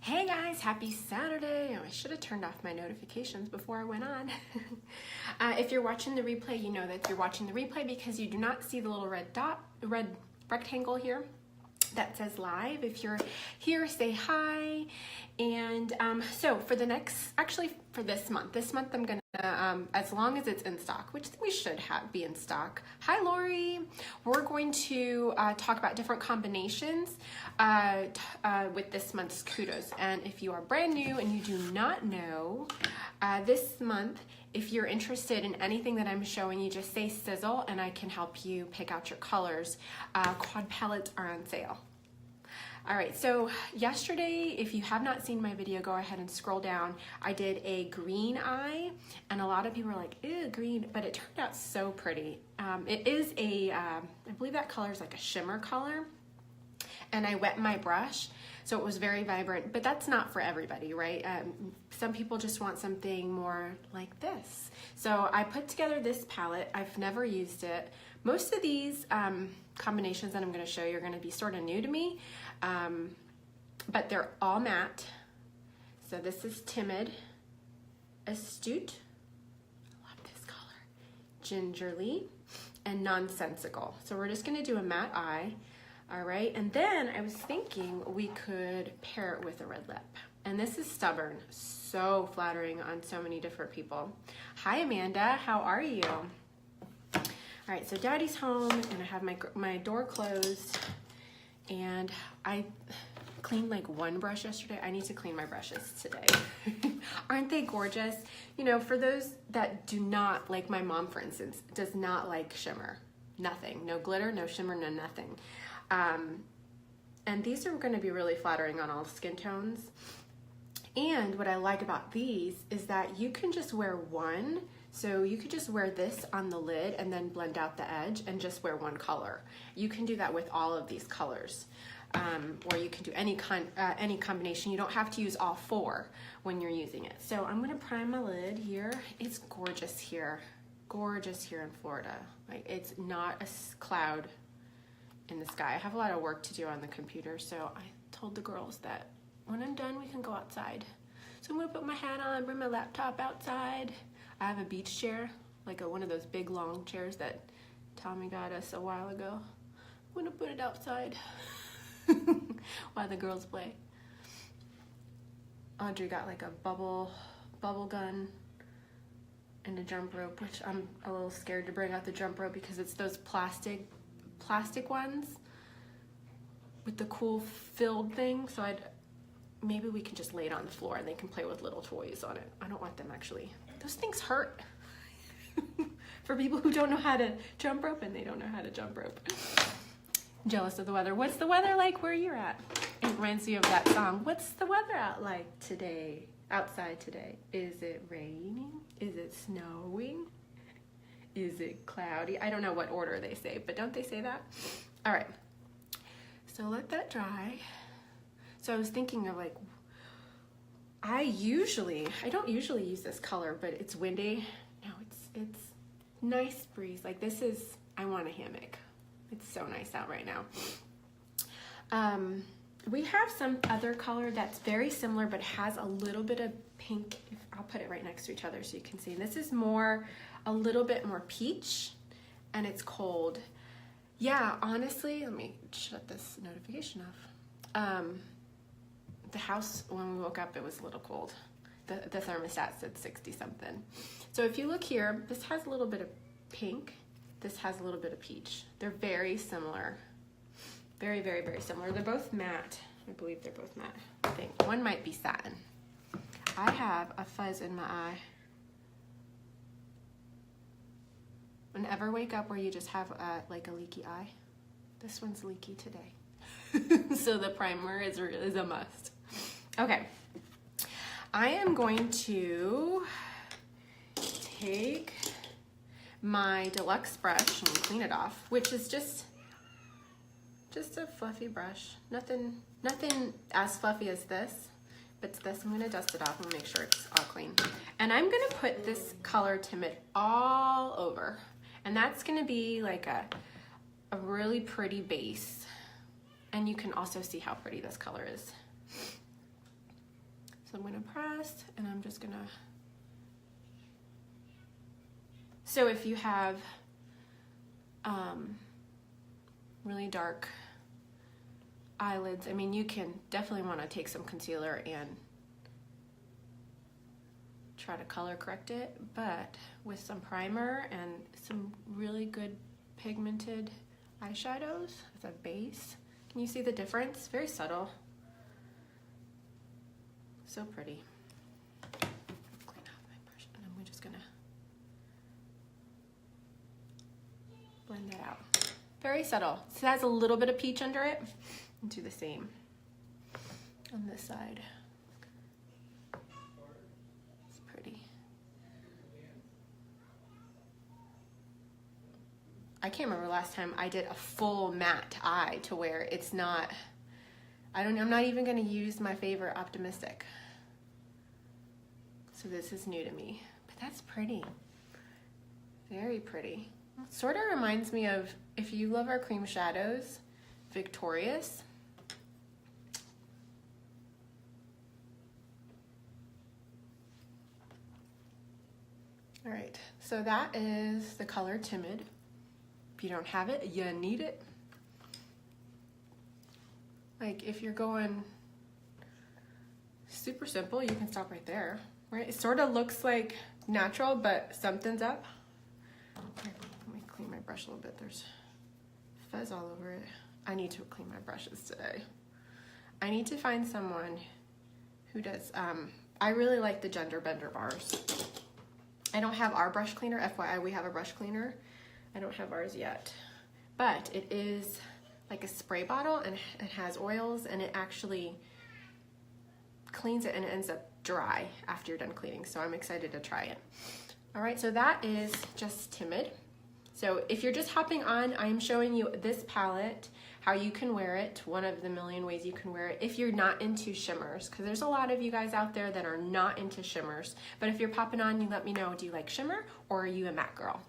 Hey guys, happy Saturday. Oh, I should have turned off my notifications before I went on. If you're watching the replay, you know that you're watching the replay because you do not see the little red rectangle here that says live. If you're here, say hi. And so for this month I'm gonna, as long as it's in stock, which we should be in stock. Hi Lori, we're going to talk about different combinations with this month's Kudos. And if you are brand new and you do not know, this month, if you're interested in anything that I'm showing you, just say Sizzle and I can help you pick out your colors. Quad palettes are on sale. All right, so yesterday, if you have not seen my video, go ahead and scroll down. I did a green eye, and a lot of people are like, ew, green, but it turned out so pretty. It is I believe that color is like a shimmer color, and I wet my brush, so it was very vibrant, but that's not for everybody, right? Some people just want something more like this. So I put together this palette. I've never used it. Most of these combinations that I'm gonna show you are gonna be sort of new to me, but they're all matte. So this is Timid, Astute, I love this color, Gingerly, and Nonsensical. So we're just gonna do a matte eye, all right? And then I was thinking we could pair it with a red lip. And this is Stubborn, so flattering on so many different people. Hi Amanda, how are you? All right, so Daddy's home and I have my door closed, and I cleaned like one brush yesterday. I need to clean my brushes today. Aren't they gorgeous? You know, for those that do not, like my mom for instance, does not like shimmer. Nothing, no glitter, no shimmer, no nothing. And these are gonna be really flattering on all skin tones. And what I like about these is that you can just wear one. So you could just wear this on the lid and then blend out the edge and just wear one color. You can do that with all of these colors. Or you can do any combination. You don't have to use all four when you're using it. So I'm gonna prime my lid here. It's gorgeous here in Florida. Like, it's not a cloud in the sky. I have a lot of work to do on the computer, so I told the girls that when I'm done, we can go outside. So I'm gonna put my hat on, bring my laptop outside. I have a beach chair, like one of those big long chairs that Tommy got us a while ago. I'm gonna put it outside while the girls play. Audrey got like a bubble gun and a jump rope, which I'm a little scared to bring out the jump rope because it's those plastic ones with the cool filled thing. So maybe we can just lay it on the floor and they can play with little toys on it. I don't want them actually. Those things hurt for people who don't know how to jump rope, and they don't know how to jump rope. I'm jealous of the weather. What's the weather like where you're at? It reminds me of that song. What's the weather out like today, outside today? Is it raining? Is it snowing? Is it cloudy? I don't know what order they say, but don't they say that? All right, so let that dry. So I was thinking of like, I don't usually use this color, but it's windy. No, it's nice breeze. Like this is, I want a hammock. It's so nice out right now. We have some other color that's very similar, but has a little bit of pink. I'll put it right next to each other so you can see. And this is a little bit more peach, and it's cold. Yeah, honestly, let me shut this notification off. The house, when we woke up, it was a little cold. The thermostat said 60 something. So if you look here, this has a little bit of pink. This has a little bit of peach. They're very similar. Very, very, very similar. They're both matte. I believe they're both matte. I think one might be satin. I have a fuzz in my eye. Ever wake up where you just have like a leaky eye? This one's leaky today. So the primer is a must. Okay, I am going to take my deluxe brush and clean it off, which is just a fluffy brush. Nothing as fluffy as this, but it's this. I'm gonna dust it off and make sure it's all clean. And I'm gonna put this color Timid all over, and that's gonna be like a really pretty base. And you can also see how pretty this color is. So I'm gonna press, and I'm just gonna, so if you have really dark eyelids, I mean, you can definitely want to take some concealer and try to color correct it, but with some primer and some really good pigmented eyeshadows as a base, can you see the difference? Very subtle. So pretty. Clean off my brush, and I'm just gonna blend that out. Very subtle. So it has a little bit of peach under it. And do the same on this side. It's pretty. I can't remember last time I did a full matte eye to where it's not, I'm not even gonna use my favorite Optimistic. So this is new to me, but that's pretty. Very pretty. Sort of reminds me of, if you love our cream shadows, Victorious. All right, so that is the color Timid. If you don't have it, you need it. Like if you're going super simple, you can stop right there, right? It sort of looks like natural, but something's up. Here, let me clean my brush a little bit. There's fuzz all over it. I need to clean my brushes today. I need to find someone who does, I really like the Gender Bender bars. I don't have our brush cleaner. FYI, we have a brush cleaner. I don't have ours yet. But it is like a spray bottle, and it has oils, and it actually cleans it, and it ends up dry after you're done cleaning. So I'm excited to try it. All right, so that is just Timid. So if you're just hopping on, I'm showing you this palette, how you can wear it, one of the million ways you can wear it if you're not into shimmers, because there's a lot of you guys out there that are not into shimmers. But if you're popping on, you let me know, do you like shimmer or are you a matte girl?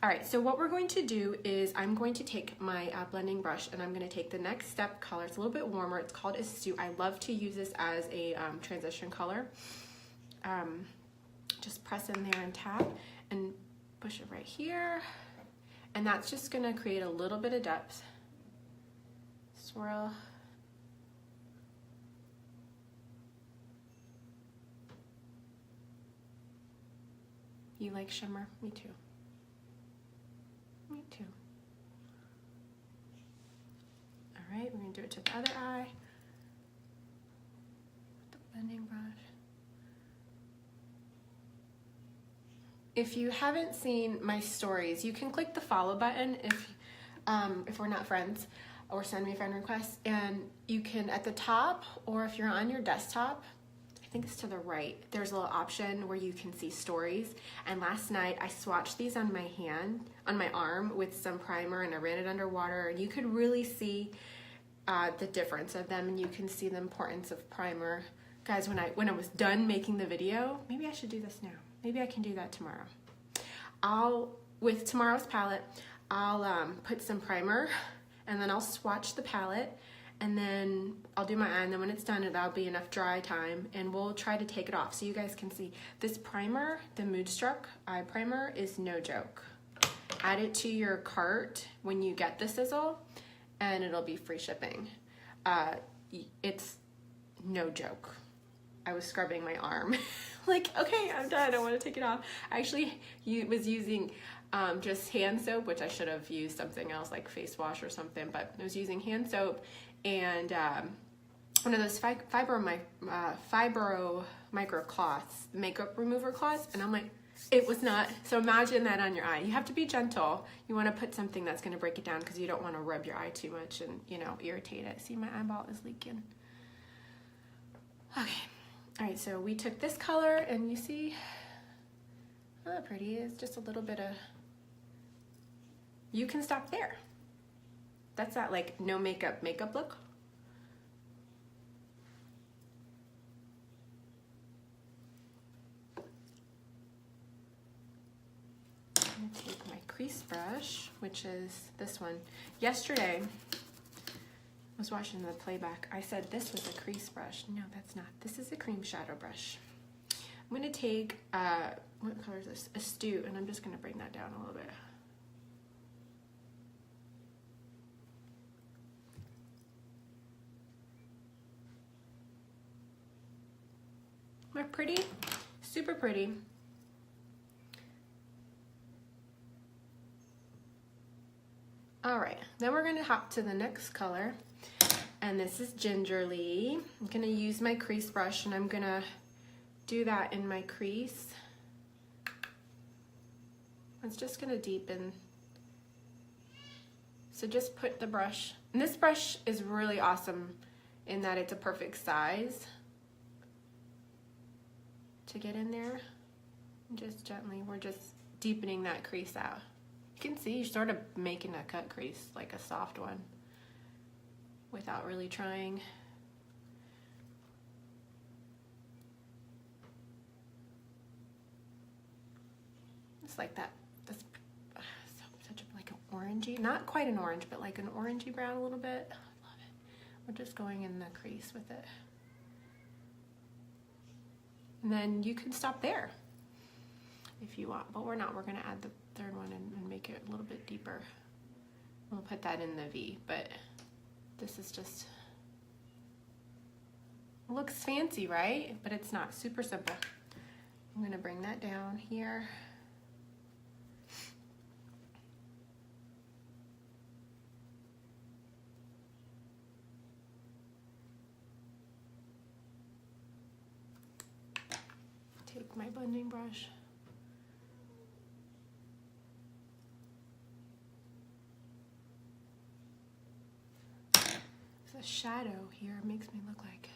All right, so what we're going to do is I'm going to take my blending brush, and I'm going to take the next step color. It's a little bit warmer. It's called Astute. I love to use this as a transition color. Just press in there and tap and push it right here. And that's just gonna create a little bit of depth. Swirl. You like shimmer? Me too. Me too. All right, we're gonna do it to the other eye. The blending brush. If you haven't seen my stories, you can click the follow button if we're not friends, or send me a friend request, and you can, at the top, or if you're on your desktop, I think it's to the right, there's a little option where you can see stories. And last night I swatched these on my hand, on my arm, with some primer, and I ran it under water, and you could really see the difference of them, and you can see the importance of primer. Guys, when I was done making the video, maybe I should do this now. Maybe I can do that tomorrow. With tomorrow's palette, I'll put some primer, and then I'll swatch the palette, and then I'll do my eye, and then when it's done, that'll be enough dry time, and we'll try to take it off so you guys can see. This primer, the Moodstruck eye primer, is no joke. Add it to your cart when you get the Sizzle, and it'll be free shipping. It's no joke. I was scrubbing my arm. Like, okay, I'm done, I wanna take it off. I actually was using just hand soap, which I should have used something else like face wash or something, but I was using hand soap and one of those fibro micro cloths, makeup remover cloths, and I'm like, it was not. So imagine that on your eye. You have to be gentle. You wanna put something that's gonna break it down, because you don't wanna rub your eye too much and, you know, irritate it. See, my eyeball is leaking. Okay. All right, so we took this color, and you see how pretty it is. Just a little bit of, you can stop there. That's that like no makeup look. I'm gonna take my crease brush, which is this one. Yesterday, was watching the playback. I said this was a crease brush. No, that's not. This is a cream shadow brush. I'm going to take, what color is this? Astute, and I'm just going to bring that down a little bit. Am I pretty? Super pretty. All right, then we're going to hop to the next color, and this is Gingerly. I'm going to use my crease brush, and I'm going to do that in my crease. It's just going to deepen. So just put the brush, and this brush is really awesome in that it's a perfect size to get in there. And just gently, we're just deepening that crease out. You can see you're sort of making a cut crease, like a soft one, without really trying. It's like that. That's such a, like an orangey, not quite an orange, but like an orangey brown a little bit. I love it. We're just going in the crease with it. And then you can stop there if you want, but we're not. We're going to add the third one and make it a little bit deeper. We'll put that in the V, but this is just, looks fancy, right? But it's not. Super simple. I'm going to bring that down here. Take my blending brush. The shadow here makes me look like.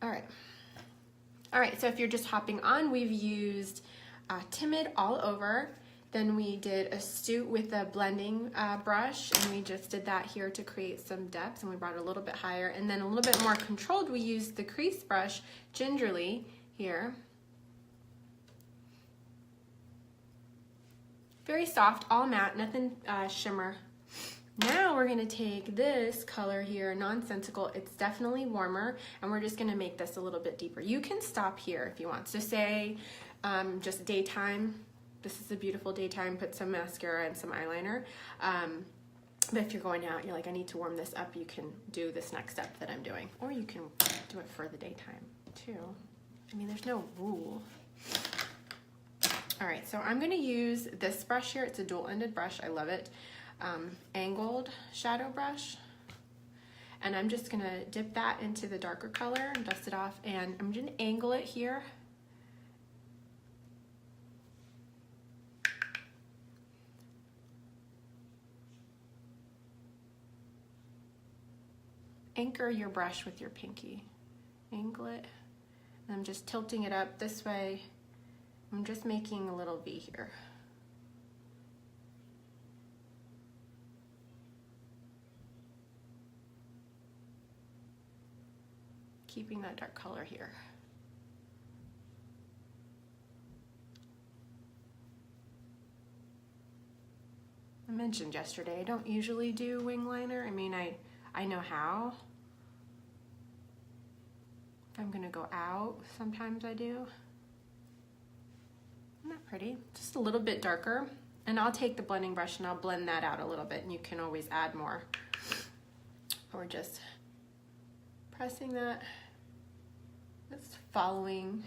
All right, so if you're just hopping on, we've used Timid all over. Then we did Astute with a blending brush, and we just did that here to create some depth, and we brought it a little bit higher. And then a little bit more controlled, we used the crease brush, Gingerly, here. Very soft, all matte, nothing shimmer. Now we're gonna take this color here, Nonsensical. It's definitely warmer, and we're just gonna make this a little bit deeper. You can stop here if you want. So say just daytime. This is a beautiful daytime. Put some mascara and some eyeliner. But if you're going out, you're like, I need to warm this up, you can do this next step that I'm doing. Or you can do it for the daytime too. I mean, there's no rule. All right, so I'm gonna use this brush here. It's a dual-ended brush, I love it. Angled shadow brush, and I'm just gonna dip that into the darker color and dust it off, and I'm gonna angle it here. Anchor your brush with your pinky. Angle it, and I'm just tilting it up this way. I'm just making a little V here. Keeping that dark color here. I mentioned yesterday, I don't usually do wing liner. I mean, I know how. If I'm gonna go out, sometimes I do. Isn't that pretty? Just a little bit darker. And I'll take the blending brush and I'll blend that out a little bit, and you can always add more. Or just pressing that. Just following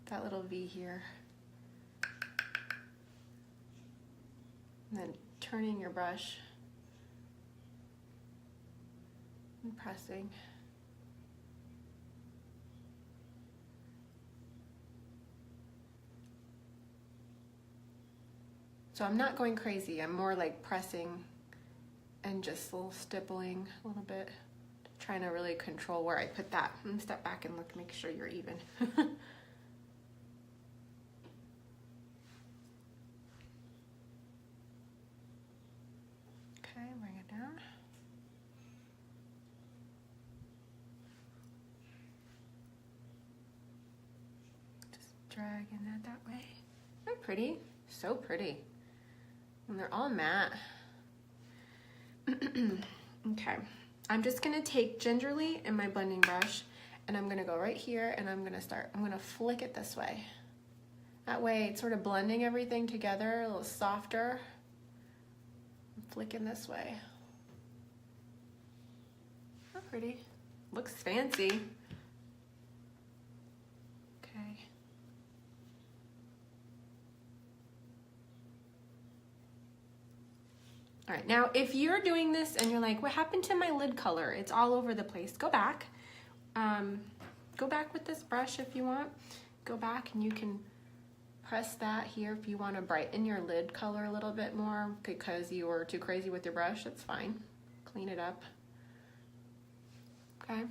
that little V here. And then turning your brush and pressing. So I'm not going crazy, I'm more like pressing and just a little stippling a little bit. Trying to really control where I put that. And step back and look, make sure you're even. Okay, bring it down. Just dragging that way. They're pretty, so pretty. And they're all matte. Okay. I'm just gonna take gingerly in my blending brush and I'm gonna go right here and I'm gonna flick it this way. That way it's sort of blending everything together, a little softer. I'm flicking this way. How pretty. Looks fancy. Okay. All right, now if you're doing this and you're like, what happened to my lid color? It's all over the place. Go back. Go back with this brush if you want. Go back and you can press that here if you want to brighten your lid color a little bit more because you were too crazy with your brush. That's fine. Clean it up. Okay.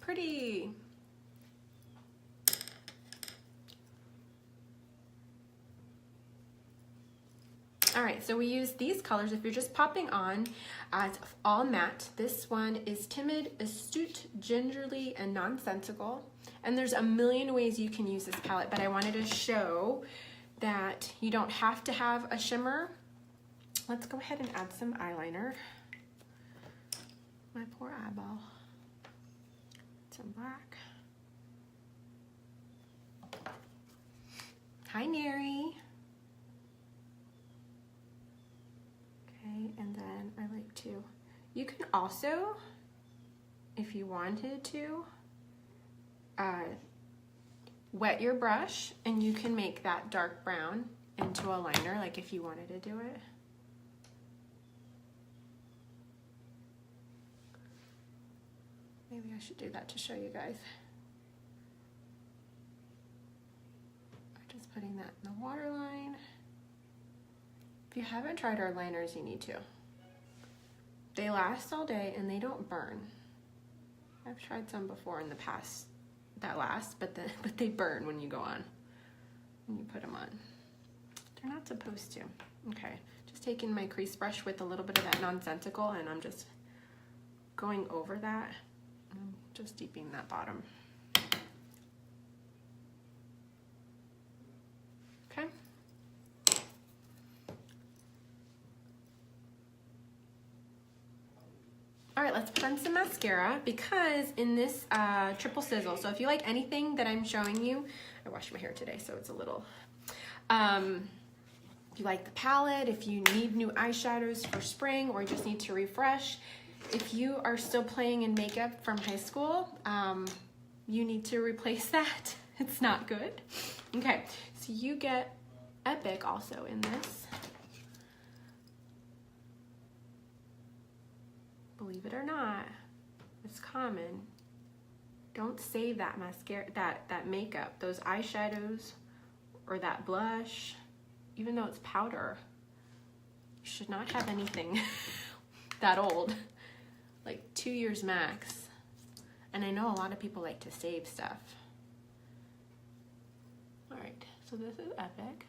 Pretty. All right, so we use these colors. If you're just popping on, it's all matte. This one is Timid, Astute, Gingerly, and Nonsensical. And there's a million ways you can use this palette, but I wanted to show that you don't have to have a shimmer. Let's go ahead and add some eyeliner. My poor eyeball. Some black. Hi, Neri. Okay, and then I like to, you can also, if you wanted to, wet your brush and you can make that dark brown into a liner, like if you wanted to do it. Maybe I should do that to show you guys. I'm just putting that in the waterline. If you haven't tried our liners, you need to. They last all day and they don't burn. I've tried some before in the past that last, but they burn when you go on, when you put them on. They're not supposed to. Okay, just taking my crease brush with a little bit of that Nonsensical and I'm just going over that. I'm just deepening that bottom. Okay. All right, let's put on some mascara because in this triple sizzle, so if you like anything that I'm showing you, I washed my hair today, so it's a little, if you like the palette, if you need new eyeshadows for spring or you just need to refresh, if you are still playing in makeup from high school, you need to replace that. It's not good. Okay, so you get Epic also in this. Believe it or not, it's common. Don't save that mascara, that makeup, those eyeshadows, or that blush, even though it's powder. You should not have anything that old, like 2 years max. And I know a lot of people like to save stuff. All right, so this is Epic.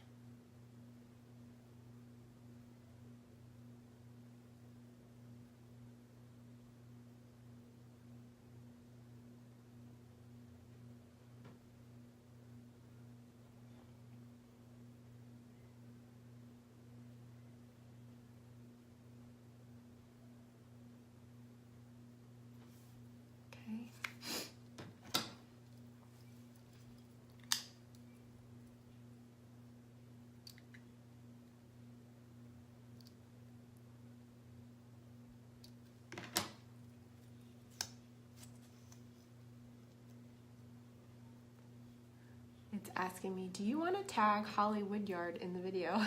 It's asking me, do you want to tag Holly Woodyard in the video?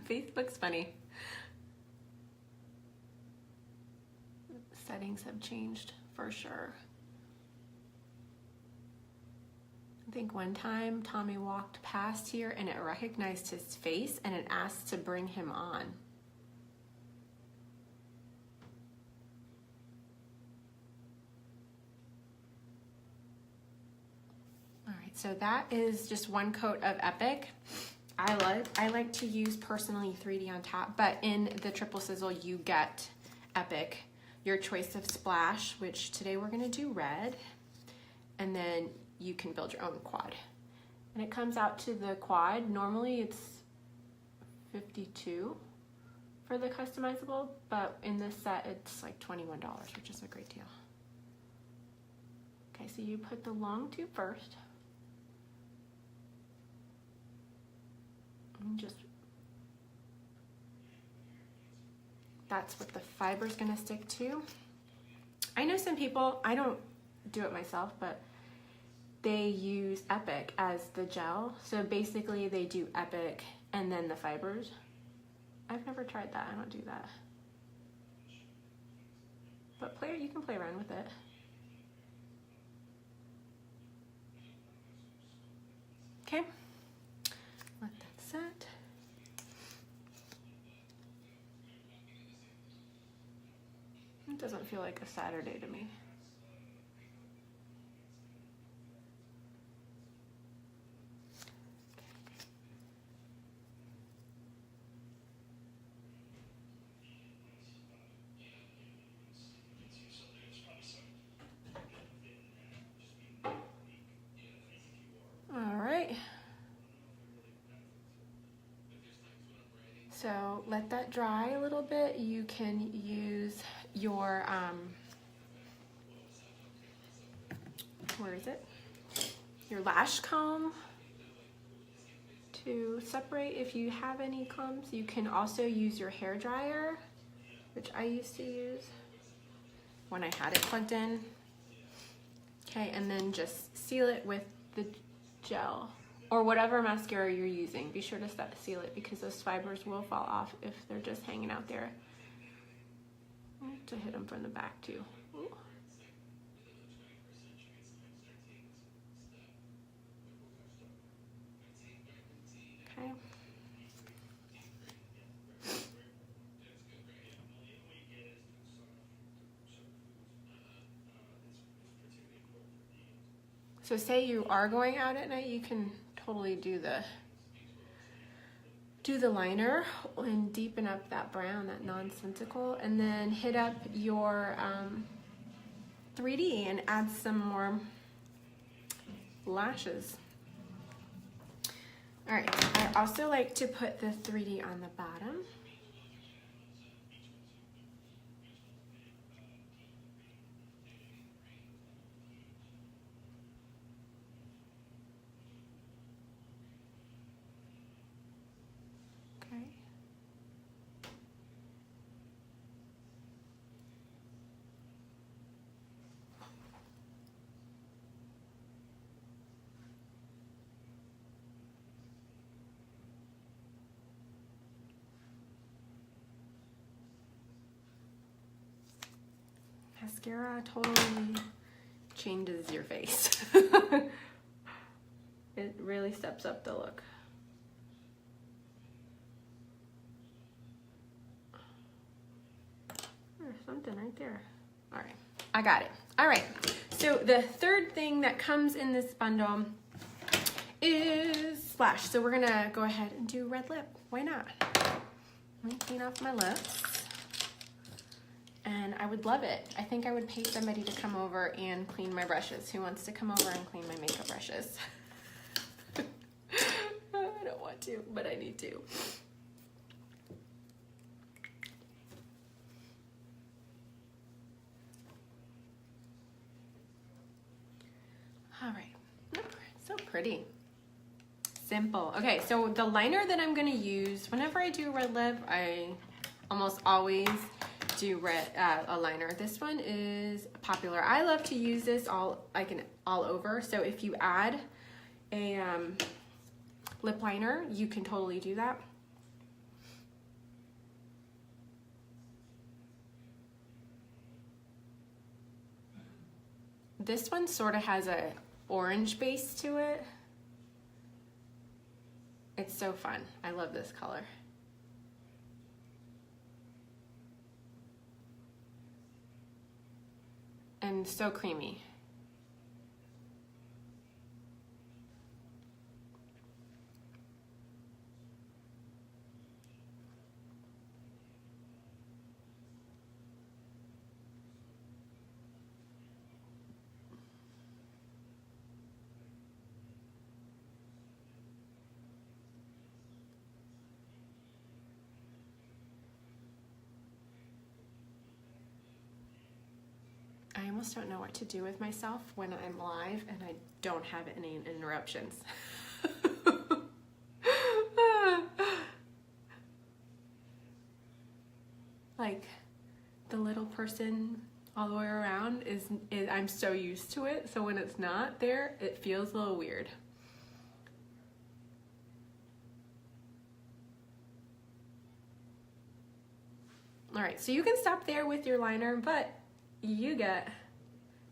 Facebook's funny. Settings have changed for sure. I think one time Tommy walked past here and it recognized his face and it asked to bring him on. So that is just one coat of Epic. I like to use personally 3D on top, but in the triple sizzle you get Epic, your choice of splash, which today we're gonna do red, and then you can build your own quad. And it comes out to the quad, normally it's 52, for the customizable, but in this set it's like $21, which is a great deal. Okay, so you put the long tube first. And just, that's what the fiber's gonna stick to. I know some people, I don't do it myself, but they use Epic as the gel. So basically they do Epic and then the fibers. I've never tried that, I don't do that. But you can play around with it. Okay, let that set. It doesn't feel like a Saturday to me. So let that dry a little bit. You can use your, where is it? Your lash comb to separate if you have any clumps. You can also use your hair dryer, which I used to use when I had it plugged in. Okay, and then just seal it with the gel or whatever mascara you're using. Be sure to seal it because those fibers will fall off if they're just hanging out there. To hit them from the back too. Ooh. Okay. So say you are going out at night, you can totally do the liner and deepen up that brown, that Nonsensical, and then hit up your 3D and add some more lashes. All right, I also like to put the 3D on the bottom. Mascara totally changes your face. It really steps up the look. There's something right there. All right, I got it. All right, so the third thing that comes in this bundle is Splash. So we're gonna go ahead and do red lip. Why not? Let me clean off my lips. And I would love it. I think I would pay somebody to come over and clean my brushes. Who wants to come over and clean my makeup brushes? I don't want to, but I need to. All right, so pretty. Simple. Okay, so the liner that I'm gonna use, whenever I do red lip, I almost always do a liner. This one is popular. I love to use this all over. So if you add a lip liner, you can totally do that. This one sort of has a orange base to it. It's so fun. I love this color. And so creamy. almost don't know what to do with myself when I'm live and I don't have any interruptions. Like the little person all the way around is I'm so used to it, so when it's not there, it feels a little weird. All right, so you can stop there with your liner, but you get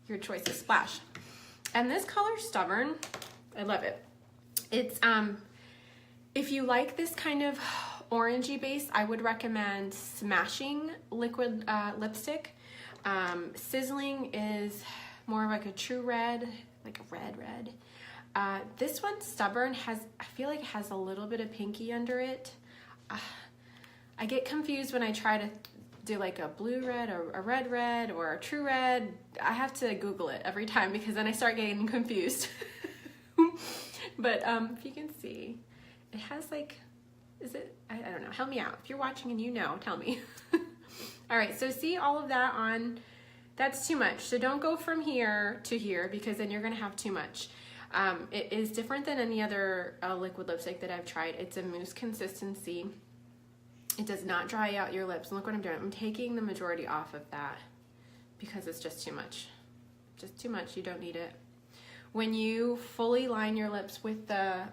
your choice of splash. And this color's Stubborn. I love it. It's if you like this kind of orangey base, I would recommend Smashing liquid lipstick. Sizzling is more like a true red, like a red. This one, Stubborn, I feel like it has a little bit of pinky under it. I get confused when I try to do like a blue red or a red or a true red. I have to Google it every time because then I start getting confused. But if you can see, it has like, is it, I don't know, help me out. If you're watching and you know, tell me. All right, so see all of that on, that's too much. So don't go from here to here because then you're gonna have too much. It is different than any other liquid lipstick that I've tried. It's a mousse consistency. It does not dry out your lips. And look what I'm doing. I'm taking the majority off of that because it's just too much. Just too much, you don't need it. When you fully line your lips with the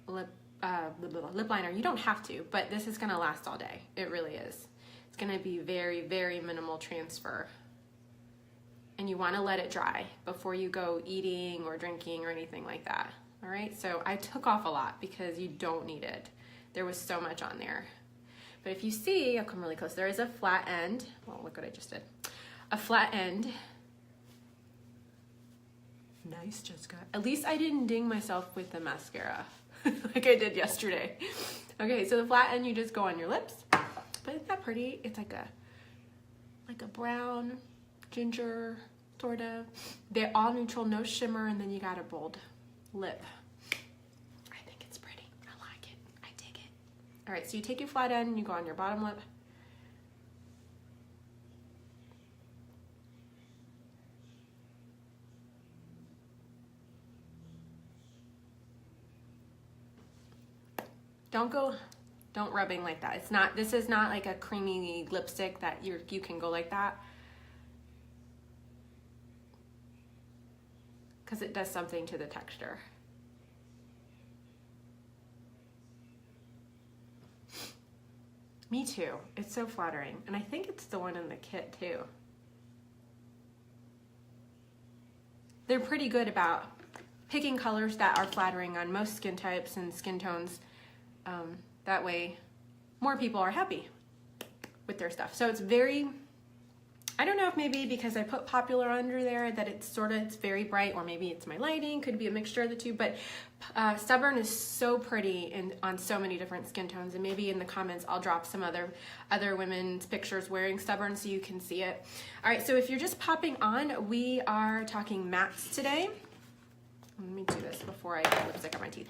lip liner, you don't have to, but this is gonna last all day. It really is. It's gonna be very, very minimal transfer. And you wanna let it dry before you go eating or drinking or anything like that. All right, so I took off a lot because you don't need it. There was so much on there. But if you see, I'll come really close, there is a flat end. Well, look what I just did. A flat end. Nice, Jessica. At least I didn't ding myself with the mascara like I did yesterday. Okay, so the flat end, you just go on your lips. But isn't that pretty? It's like a brown, ginger, sort of. They're all neutral, no shimmer, and then you got a bold lip. I think it's pretty. I like it. I dig it. All right, so you take your flat end and you go on your bottom lip. Don't rubbing like that. This is not like a creamy lipstick that you can go like that. Because it does something to the texture. Me too. It's so flattering. And I think it's the one in the kit too. They're pretty good about picking colors that are flattering on most skin types and skin tones. That way more people are happy with their stuff. So it's very, I don't know if maybe because I put Popular under there that it's very bright, or maybe it's my lighting, could be a mixture of the two, but Stubborn is so pretty on so many different skin tones, and maybe in the comments I'll drop some other women's pictures wearing Stubborn so you can see it. All right, so if you're just popping on, we are talking mattes today. Let me do this before I get lipstick on my teeth.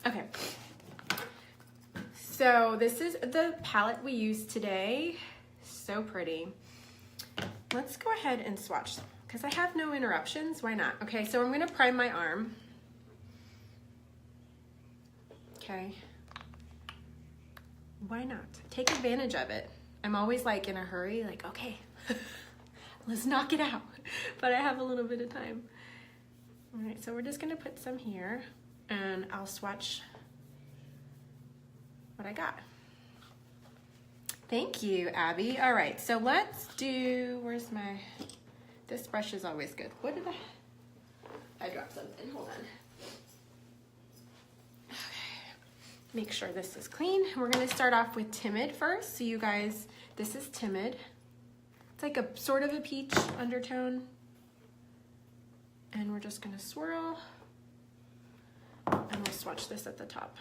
Okay, so this is the palette we use today. So pretty. Let's go ahead and swatch because I have no interruptions. Why not? Okay, so I'm gonna prime my arm. Okay. Why not? Take advantage of it. I'm always like in a hurry, like, okay, let's knock it out. But I have a little bit of time. All right, so we're just gonna put some here. And I'll swatch what I got. Thank you, Abby. All right, so let's do, this brush is always good. What did I dropped something, hold on. Okay, make sure this is clean. We're gonna start off with Timid first. So you guys, this is Timid. It's like a sort of a peach undertone. And we're just gonna swirl. And we'll swatch this at the top.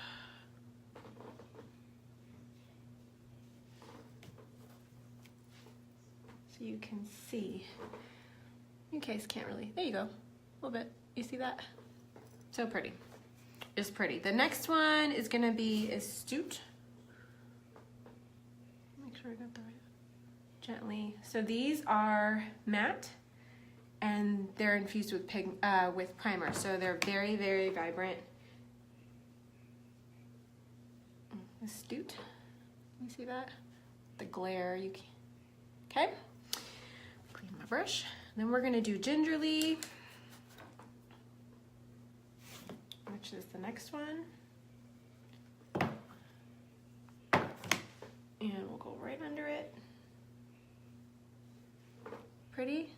So you can see. You guys can't really, there you go, a little bit. You see that? So pretty. is pretty. The next one is gonna be Astute. Make sure I got the right. Gently. So these are matte, and they're infused with primer. So they're very, very vibrant. Astute. You see that? The glare. You can. Okay. Clean my brush. Then we're gonna do Gingerly, which is the next one. And we'll go right under it. Pretty?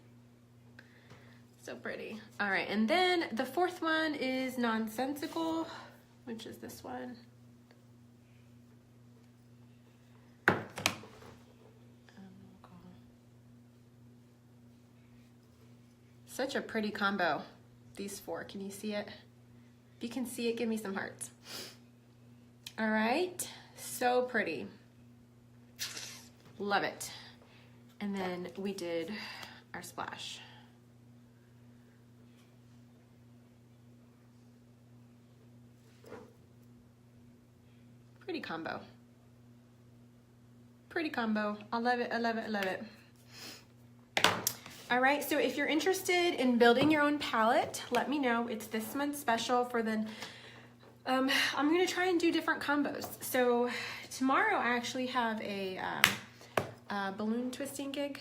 So pretty. All right, and then the fourth one is Nonsensical, which is this one. Such a pretty combo, these four. Can you see it? If you can see it, give me some hearts. All right, so pretty. Love it. And then we did our splash. Pretty combo. Pretty combo. I love it, I love it, I love it. All right, so if you're interested in building your own palette, let me know. It's this month's special for the, I'm gonna try and do different combos. So tomorrow I actually have a balloon twisting gig.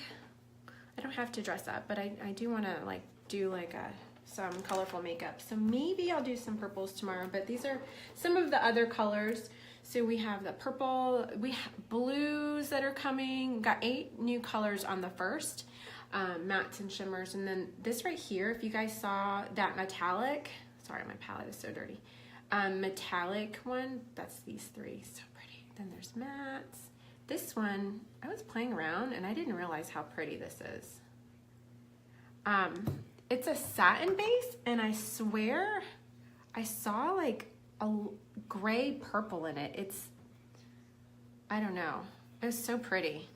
I don't have to dress up, but I do wanna like do like some colorful makeup. So maybe I'll do some purples tomorrow, but these are some of the other colors. So we have the purple, we have blues that are coming. Got 8 new colors on the first. Mattes and shimmers, and then this right here, if you guys saw that metallic, sorry my palette is so dirty, metallic one, that's these 3, so pretty. Then there's mattes. This one, I was playing around and I didn't realize how pretty this is. It's a satin base, and I swear I saw like a gray purple in it. It's, I don't know, it was so pretty,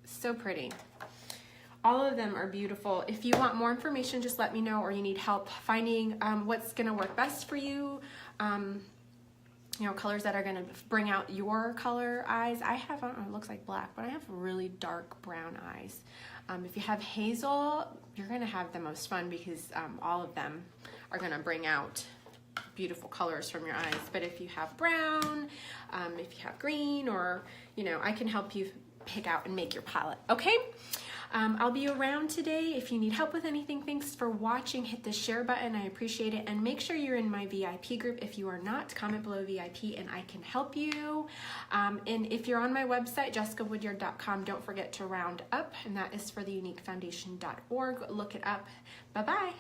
so pretty. All of them are beautiful. If you want more information, just let me know, or you need help finding what's gonna work best for you. You know, colors that are gonna bring out your color eyes. I have, I don't know, it looks like black, but I have really dark brown eyes. If you have hazel, you're gonna have the most fun because all of them are gonna bring out beautiful colors from your eyes. But if you have brown, if you have green, or, you know, I can help you pick out and make your palette, okay? I'll be around today if you need help with anything. Thanks for watching. Hit the share button. I appreciate it. And make sure you're in my VIP group. If you are not, comment below VIP and I can help you. And if you're on my website, jessicawoodyard.com, don't forget to round up. And that is for theuniquefoundation.org. Look it up. Bye-bye.